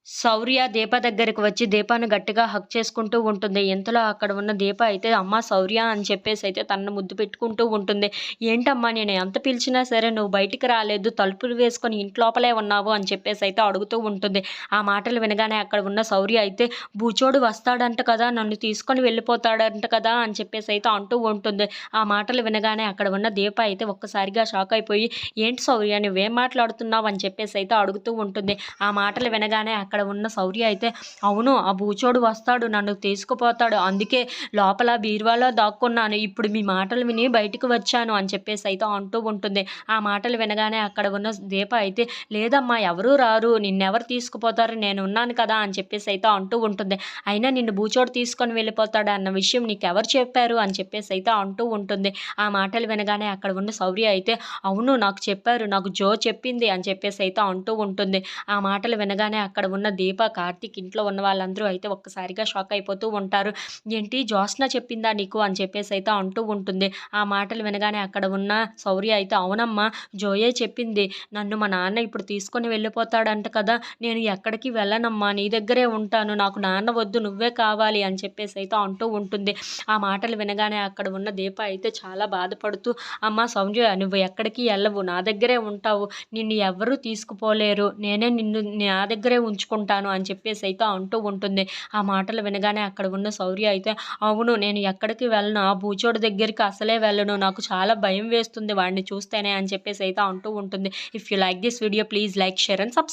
శౌర్య దీప దగ్గరికి వచ్చి దీపాన్ని గట్టిగా హగ్ చేసుకుంటూ ఉంటుంది. ఇంతలో అక్కడ ఉన్న దీప అయితే అమ్మ శౌర్య అని చెప్పేసి అయితే తనను ముద్దు పెట్టుకుంటూ ఉంటుంది. ఏంటమ్మా నేను ఎంత పిలిచినా సరే నువ్వు బయటికి రాలేదు, తలుపులు వేసుకొని ఇంట్లోపలే ఉన్నావు అని చెప్పేసి అయితే అడుగుతూ ఉంటుంది. ఆ మాటలు వినగానే అక్కడ ఉన్న శౌర్య అయితే బూచోడు వస్తాడంట కదా, నన్ను తీసుకొని వెళ్ళిపోతాడంట కదా అని చెప్పేసి అయితే అంటూ ఉంటుంది. ఆ మాటలు వినగానే అక్కడ ఉన్న దీప అయితే ఒక్కసారిగా షాక్ అయిపోయి ఏంటి శౌర్య నువ్వేం మాట్లాడుతున్నావు అని చెప్పేసి అయితే అడుగుతూ ఉంటుంది. ఆ మాటలు వినగానే అక్కడ ఉన్న శౌర్య అయితే అవును ఆ బూచోడు వస్తాడు, నన్ను తీసుకుపోతాడు, అందుకే లోపల బీరువాలో దాక్కున్నాను, ఇప్పుడు మీ మాటలు విని బయటికి వచ్చాను అని చెప్పేసి అయితే అంటూ ఉంటుంది. ఆ మాటలు వినగానే అక్కడ ఉన్న దీప అయితే లేదమ్మా ఎవరూ రారు, నిన్నెవరు తీసుకుపోతారు, నేను ఉన్నాను కదా అని చెప్పేసి అయితే అంటూ ఉంటుంది. అయినా నిన్ను బూచోడు తీసుకొని వెళ్ళిపోతాడు అన్న విషయం నీకెవరు చెప్పారు అని చెప్పేసి అయితే అంటూ ఉంటుంది. ఆ మాటలు వినగానే అక్కడ ఉన్న శౌర్య అయితే అవును నాకు చెప్పారు, నాకు జో చెప్పింది అని చెప్పేసి అయితే అంటూ ఉంటుంది. ఆ మాటలు వినగానే అక్కడ ఉన్న దీప, కార్తీక్ ఇంట్లో ఉన్న వాళ్ళందరూ అయితే ఒక్కసారిగా షాక్ అయిపోతూ ఉంటారు. ఏంటి జ్యోత్స్న చెప్పిందా నీకు అని చెప్పేసి అయితే అంటూ ఉంటుంది. ఆ మాటలు వినగానే అక్కడ ఉన్న శౌర్య అయితే అవునమ్మా జోయే చెప్పింది, నన్ను మా నాన్న ఇప్పుడు తీసుకొని వెళ్ళిపోతాడంట కదా, నేను ఎక్కడికి వెళ్ళనమ్మా నీ దగ్గరే ఉంటాను, నాకు నాన్న వద్దు నువ్వే కావాలి అని చెప్పేసి అయితే అంటూ ఉంటుంది. ఆ మాటలు వినగానే అక్కడ ఉన్న దీప అయితే చాలా బాధపడుతూ అమ్మ శౌర్య నువ్వు ఎక్కడికి వెళ్ళవు, నా దగ్గరే ఉంటావు, నిన్ను ఎవ్వరూ తీసుకుపోలేరు, నేనే నిన్ను నా దగ్గరే ఉంచుకుంటాను అని చెప్పేసి అయితే అంటూ ఉంటుంది. ఆ మాటలు వినగానే అక్కడ ఉన్న శౌర్య అయితే అవును నేను ఎక్కడికి వెళ్ళను, ఆ బూచోడు దగ్గరికి అసలే వెళ్ళను, నాకు చాలా భయం వేస్తుంది వాడిని చూస్తేనే అని చెప్పేసి అయితే అంటూ ఉంటుంది. If you like this video please like share and subscribe.